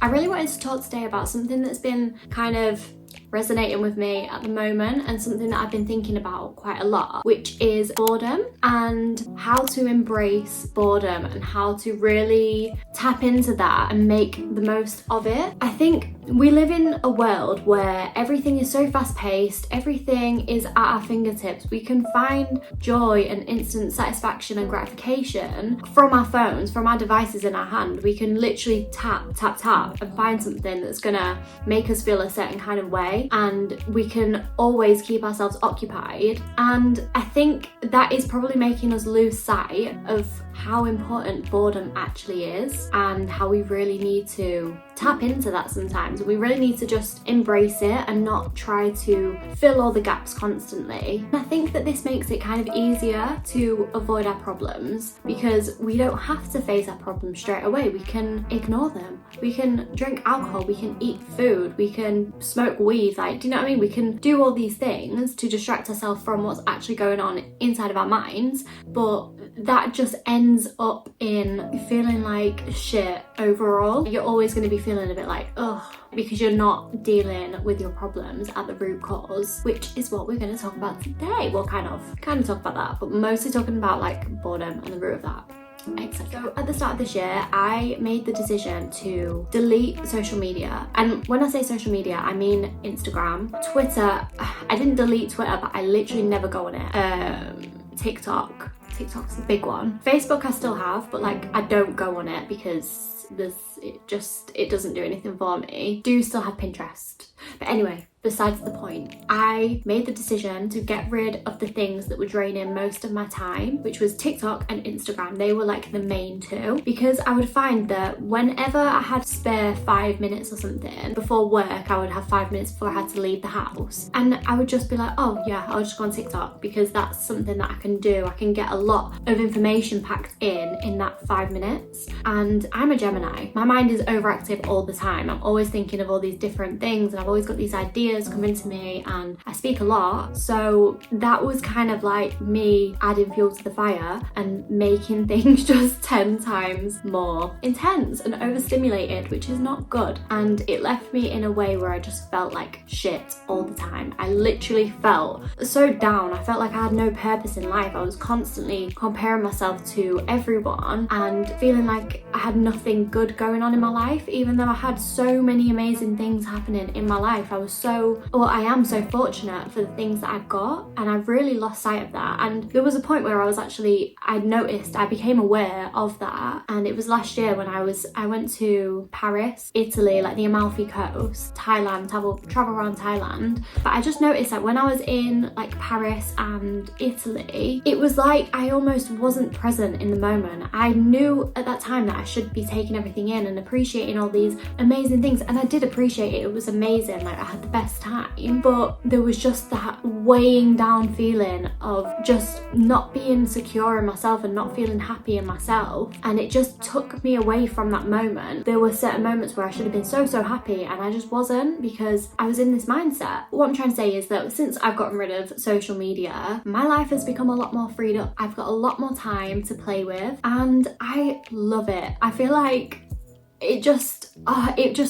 I really wanted to talk today about something that's been kind of resonating with me at the moment and something that I've been thinking about quite a lot, which is boredom and how to embrace boredom and how to really tap into that and make the most of it. I think we live in a world where everything is so fast-paced, everything is at our fingertips. We can find joy and instant satisfaction and gratification from our phones, from our devices in our hand. We can literally tap, tap, tap and find something that's gonna make us feel a certain kind of way, and we can always keep ourselves occupied. And I think that is probably making us lose sight of how important boredom actually is and how we really need to tap into that sometimes. We really need to just embrace it and not try to fill all the gaps constantly. And I think that this makes it kind of easier to avoid our problems because we don't have to face our problems straight away. We can ignore them. We can drink alcohol, we can eat food, we can smoke weed, like, do you know what I mean? We can do all these things to distract ourselves from what's actually going on inside of our minds, but that just ends up in feeling like shit overall. You're always going to be feeling a bit like, ugh, because you're not dealing with your problems at the root cause, which is what we're going to talk about today. We'll kind of talk about that, but mostly talking about like boredom and the root of that. So at the start of this year, I made the decision to delete social media. And when I say social media, I mean Instagram, Twitter. I didn't delete Twitter, but I literally never go on it. TikTok's a big one. Facebook I still have, but like I don't go on it because it doesn't do anything for me. Do still have Pinterest. But anyway, besides the point, I made the decision to get rid of the things that were draining most of my time, which was TikTok and Instagram. They were like the main two, because I would find that whenever I had spare 5 minutes or something before work, I would have 5 minutes before I had to leave the house, and I would just be like, oh yeah, I'll just go on TikTok because that's something that I can do. I can get a lot of information packed in that 5 minutes. And I'm a Gemini. My mind is overactive all the time. I'm always thinking of all these different things, and I've always got these ideas coming to me, and I speak a lot. So that was kind of like me adding fuel to the fire and making things just 10 times more intense and overstimulated, which is not good. And it left me in a way where I just felt like shit all the time. I literally felt so down. I felt like I had no purpose in life. I was constantly comparing myself to everyone and feeling like I had nothing good going on in my life, even though I had so many amazing things happening in my life. I am so fortunate for the things that I've got, and I've really lost sight of that. And there was a point where I became aware of that, and it was last year when I went to Paris, Italy, like the Amalfi Coast, Thailand, travel around Thailand. But I just noticed that when I was in like Paris and Italy, it was like I almost wasn't present in the moment. I knew at that time that I should be taking everything in and appreciating all these amazing things, and I did appreciate it. It was amazing, like I had the best time, but there was just that weighing down feeling of just not being secure in myself and not feeling happy in myself, and it just took me away from that moment. There were certain moments where I should have been so happy, and I just wasn't, because I was in this mindset. What I'm trying to say is that since I've gotten rid of social media, my life has become a lot more freed up. I've got a lot more time to play with, and I love it. I feel like it just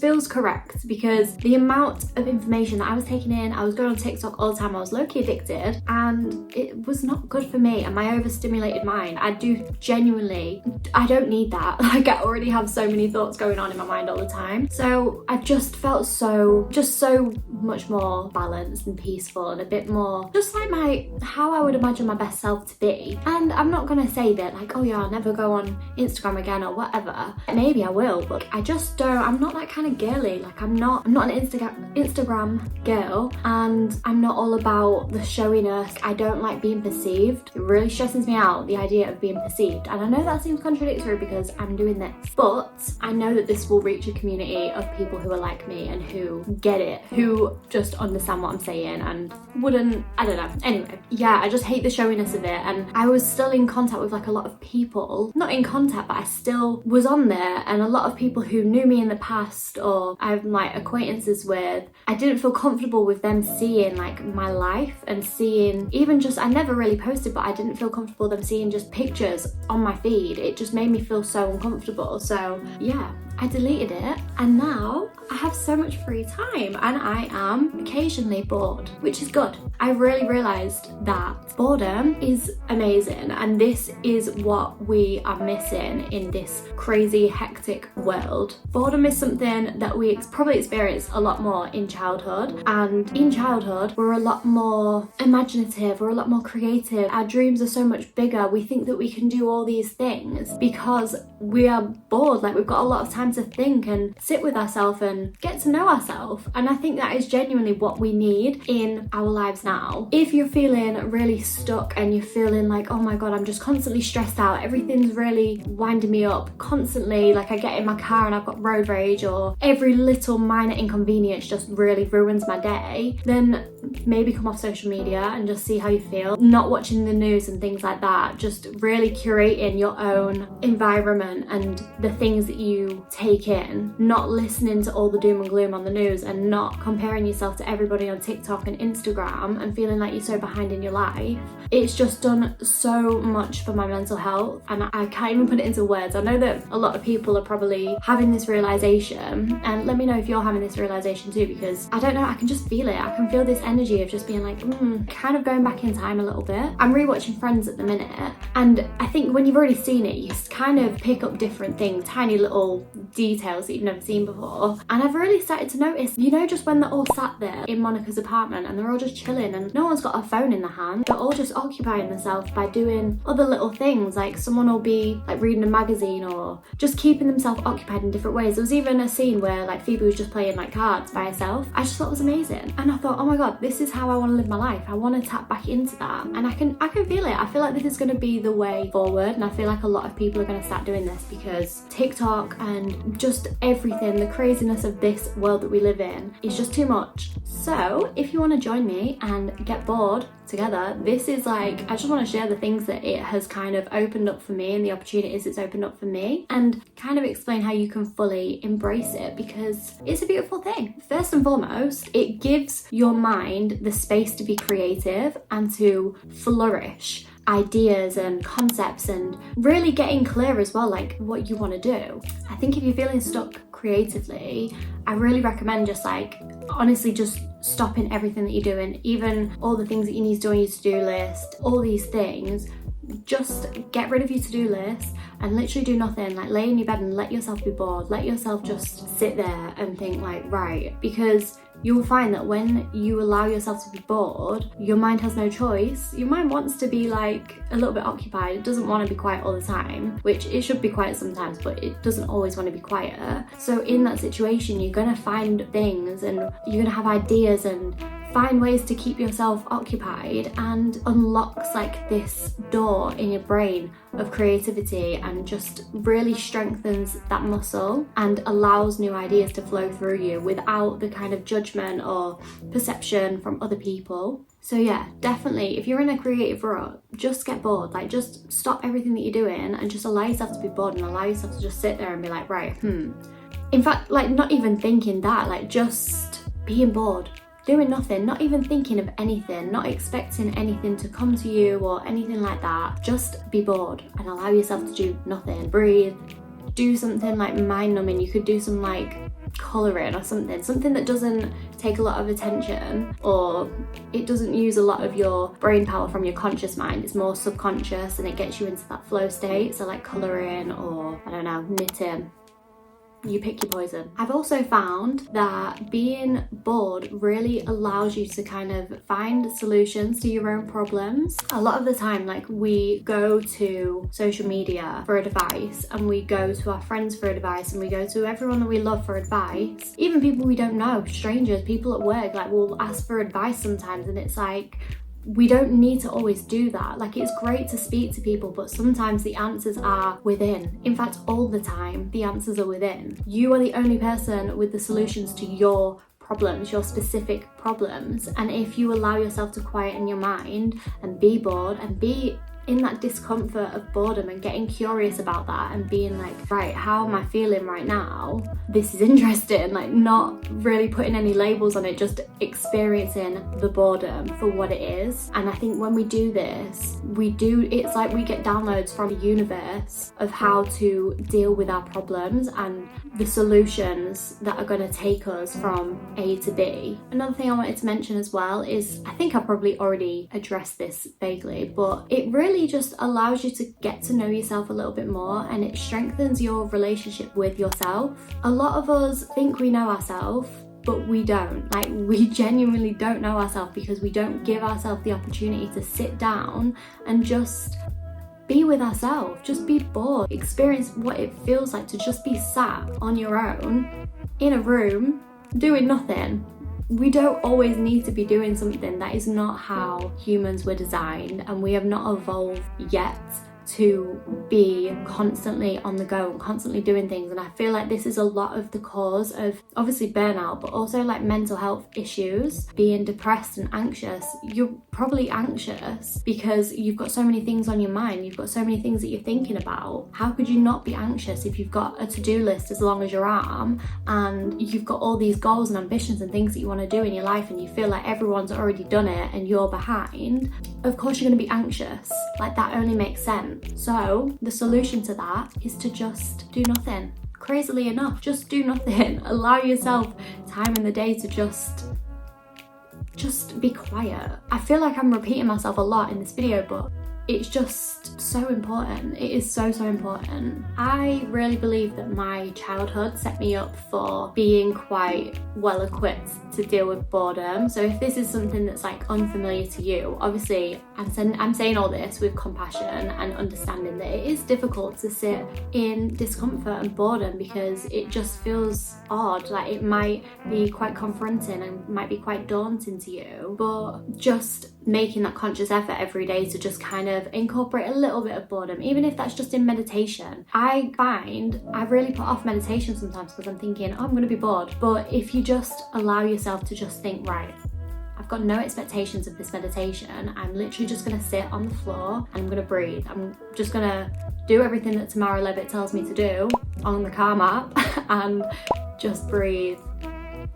feels correct, because the amount of information that I was taking in, I was going on TikTok all the time, I was low-key addicted, and it was not good for me and my overstimulated mind. I don't need that. Like, I already have so many thoughts going on in my mind all the time. So I just felt so much more balanced and peaceful, and a bit more just like how I would imagine my best self to be. And I'm not gonna say that like, oh yeah, I'll never go on Instagram again or whatever. Maybe I will, but I just don't. I'm not that kind of girly. Like, I'm not an Instagram girl, and I'm not all about the showiness. I don't like being perceived. It really stresses me out, the idea of being perceived. And I know that seems contradictory because I'm doing this, but I know that this will reach a community of people who are like me and who get it, who just understand what I'm saying and wouldn't, I don't know. Anyway, yeah, I just hate the showiness of it. And I was still in contact with like a lot of people, not in contact, but I still was on there, and a lot of people who knew me in the past or I'm like acquaintances with, I didn't feel comfortable with them seeing like my life and seeing even just, I never really posted, but I didn't feel comfortable them seeing just pictures on my feed. It just made me feel so uncomfortable. So yeah, I deleted it, and now I have so much free time and I am occasionally bored, which is good. I really realised that boredom is amazing, and this is what we are missing in this crazy hectic world. Boredom is something that we probably experience a lot more in childhood, and in childhood we're a lot more imaginative, we're a lot more creative, our dreams are so much bigger, we think that we can do all these things because we are bored, like we've got a lot of time to think and sit with ourselves and get to know ourselves. And I think that is genuinely what we need in our lives now. If you're feeling really stuck and you're feeling like, oh my god, I'm just constantly stressed out, everything's really winding me up constantly, like I get in my car and I've got road rage, or every little minor inconvenience just really ruins my day, then maybe come off social media and just see how you feel. Not watching the news and things like that, just really curating your own environment and the things that you take in, not listening to all the doom and gloom on the news, and not comparing yourself to everybody on TikTok and Instagram and feeling like you're so behind in your life. It's just done so much for my mental health, and I can't even put it into words. I know that a lot of people are probably having this realization, and let me know if you're having this realization too, because I don't know, I can just feel it. I can feel this energy of just being like, kind of going back in time a little bit. I'm rewatching Friends at the minute, and I think when you've already seen it, you kind of pick up different things, tiny little details that you've never seen before. And I've really started to notice, you know, just when they're all sat there in Monica's apartment and they're all just chilling and no one's got a phone in their hand, they're all just occupying themselves by doing other little things, like someone will be like reading a magazine or just keeping themselves occupied in different ways. There was even a scene where like Phoebe was just playing like cards by herself. I just thought it was amazing, and I thought, oh my god, this is how I want to live my life. I want to tap back into that, and I can feel it. I feel like this is going to be the way forward, and I feel like a lot of people are going to start doing this because TikTok and just everything, the craziness of this world that we live in is just too much. So if you want to join me and get bored together, this is like, I just want to share the things that it has kind of opened up for me and the opportunities it's opened up for me, and kind of explain how you can fully embrace it, because it's a beautiful thing. First and foremost, it gives your mind the space to be creative and to flourish ideas and concepts, and really getting clear as well, like what you want to do. I think if you're feeling stuck creatively, I really recommend just like honestly just stopping everything that you're doing, even all the things that you need to do on your to-do list, all these things. Just get rid of your to-do list and literally do nothing, like lay in your bed and let yourself be bored. Let yourself just sit there and think like, right, because you will find that when you allow yourself to be bored, your mind has no choice. Your mind wants to be like a little bit occupied. It doesn't want to be quiet all the time, which it should be quiet sometimes, but it doesn't always want to be quiet. So in that situation, you're gonna find things and you're gonna have ideas and find ways to keep yourself occupied, and unlocks like this door in your brain of creativity, and just really strengthens that muscle and allows new ideas to flow through you without the kind of judgment or perception from other people. So yeah, definitely if you're in a creative rut, just get bored. Like just stop everything that you're doing and just allow yourself to be bored, and allow yourself to just sit there and be like, right, in fact, like not even thinking that, like just being bored, doing nothing, not even thinking of anything, not expecting anything to come to you or anything like that. Just be bored and allow yourself to do nothing. Breathe, do something like mind numbing. You could do some like colouring or something that doesn't take a lot of attention, or it doesn't use a lot of your brain power from your conscious mind. It's more subconscious and it gets you into that flow state. So like colouring or, I don't know, knitting. You pick your poison. I've also found that being bored really allows you to kind of find solutions to your own problems. A lot of the time, like we go to social media for advice, and we go to our friends for advice, and we go to everyone that we love for advice. Even people we don't know, strangers, people at work, like we'll ask for advice sometimes, and it's like, we don't need to always do that. Like it's great to speak to people, but sometimes the answers are within. In fact, all the time, the answers are within. You are the only person with the solutions to your problems, your specific problems. And if you allow yourself to quieten your mind and be bored and be in that discomfort of boredom and getting curious about that and being like, right, how am I feeling right now? This is interesting, like not really putting any labels on it, just experiencing the boredom for what it is. And I think when we do this, it's like we get downloads from the universe of how to deal with our problems and the solutions that are going to take us from A to B. Another thing I wanted to mention as well is, I think I probably already addressed this vaguely, but it really just allows you to get to know yourself a little bit more, and it strengthens your relationship with yourself. A lot of us think we know ourselves, but we don't. Like, we genuinely don't know ourselves because we don't give ourselves the opportunity to sit down and just be with ourselves, just be bored, experience what it feels like to just be sat on your own in a room doing nothing. We don't always need to be doing something. That is not how humans were designed, and we have not evolved yet to be constantly on the go and constantly doing things. And I feel like this is a lot of the cause of obviously burnout, but also like mental health issues, being depressed and anxious. You're probably anxious because you've got so many things on your mind, you've got so many things that you're thinking about. How could you not be anxious if you've got a to-do list as long as your arm and you've got all these goals and ambitions and things that you want to do in your life, and you feel like everyone's already done it and you're behind? Of course you're going to be anxious. Like, that only makes sense. So the solution to that is to just do nothing. Crazily enough, just do nothing. Allow yourself time in the day to just be quiet. I feel like I'm repeating myself a lot in this video, but it's just so important. It is so important. I really believe that my childhood set me up for being quite well equipped to deal with boredom. So if this is something that's like unfamiliar to you, obviously I'm saying all this with compassion and understanding that it is difficult to sit in discomfort and boredom because it just feels odd. Like, it might be quite confronting and might be quite daunting to you, but just making that conscious effort every day to just kind of incorporate a little bit of boredom, even if that's just in meditation. I find I really put off meditation sometimes because I'm thinking, oh, I'm going to be bored. But if you just allow yourself to just think, right, I've got no expectations of this meditation. I'm literally just going to sit on the floor and I'm going to breathe. I'm just going to do everything that Tamara Levitt tells me to do on the car map and just breathe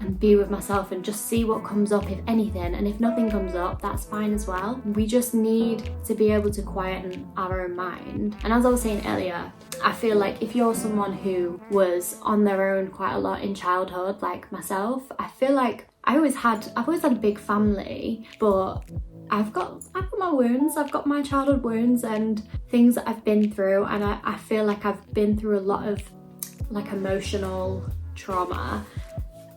and be with myself and just see what comes up, if anything. And if nothing comes up, that's fine as well. We just need to be able to quieten our own mind. And as I was saying earlier, I feel like if you're someone who was on their own quite a lot in childhood, like myself, I feel like I've always had a big family, but I've got my wounds, I've got my childhood wounds and things that I've been through, and I feel like I've been through a lot of like emotional trauma.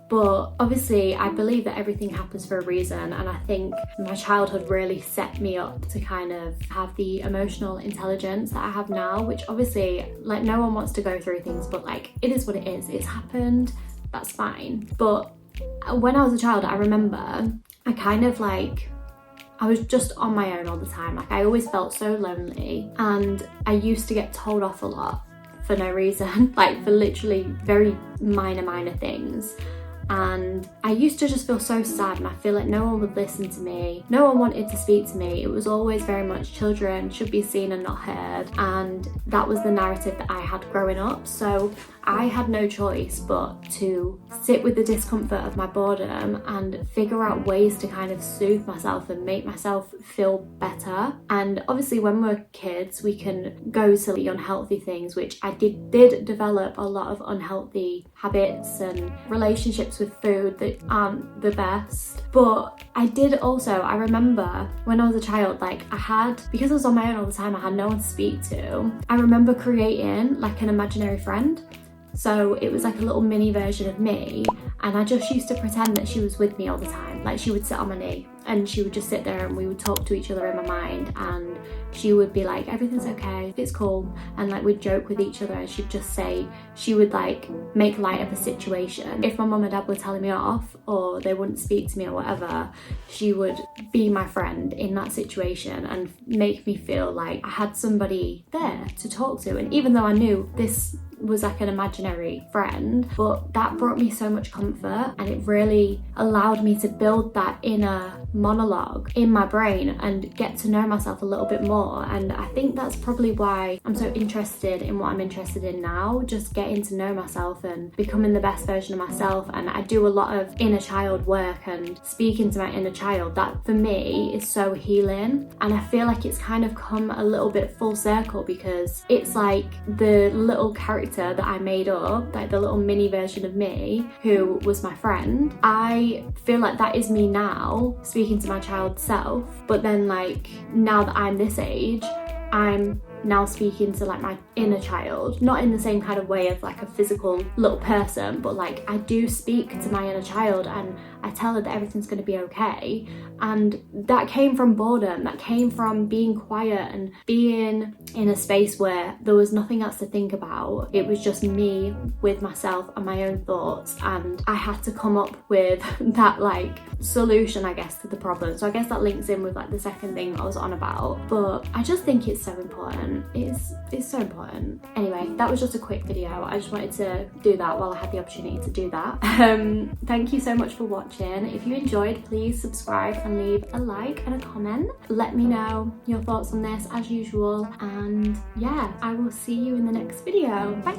But obviously I believe that everything happens for a reason, and I think my childhood really set me up to kind of have the emotional intelligence that I have now, which obviously, like, no one wants to go through things, but like, it is what it is. It's happened, that's fine. But when I was a child, I remember I kind of like, I was just on my own all the time. Like, I always felt so lonely, and I used to get told off a lot for no reason, like for literally very minor things. And I used to just feel so sad, and I feel like no one would listen to me. No one wanted to speak to me. It was always very much children should be seen and not heard. And that was the narrative that I had growing up. So I had no choice but to sit with the discomfort of my boredom and figure out ways to kind of soothe myself and make myself feel better. And obviously when we're kids, we can go to the unhealthy things, which I did develop a lot of unhealthy habits and relationships with food that aren't the best. But I remember when I was a child, like because I was on my own all the time, I had no one to speak to. I remember creating like an imaginary friend. So it was like a little mini version of me, and I just used to pretend that she was with me all the time. Like, she would sit on my knee and she would just sit there and we would talk to each other in my mind, and she would be like, everything's okay, it's cool, and like we'd joke with each other, and she'd just say, she would like make light of the situation. If my mum and dad were telling me off or they wouldn't speak to me or whatever, she would be my friend in that situation and make me feel like I had somebody there to talk to. And even though I knew this was like an imaginary friend, but that brought me so much comfort, and it really allowed me to build that inner monologue in my brain and get to know myself a little bit more. And I think that's probably why I'm so interested in what I'm interested in now, just getting to know myself and becoming the best version of myself. And I do a lot of inner child work and speaking to my inner child. That for me is so healing, and I feel like it's kind of come a little bit full circle, because it's like the little character that I made up, like the little mini version of me who was my friend. I feel like that is me now, speaking to my child self, but then like now that I'm this age, I'm now speaking to like my inner child, not in the same kind of way of like a physical little person, but like I do speak to my inner child and I tell her that everything's going to be okay. And that came from boredom, that came from being quiet and being in a space where there was nothing else to think about. It was just me with myself and my own thoughts, and I had to come up with that like solution, I guess, to the problem. So I guess that links in with like the second thing I was on about, but I just think it's so important. It's so important. Anyway, that was just a quick video. I just wanted to do that while I had the opportunity to do that. Thank you so much for watching. If you enjoyed, please subscribe and leave a like and a comment. Let me know your thoughts on this as usual, and yeah, I will see you in the next video. Bye.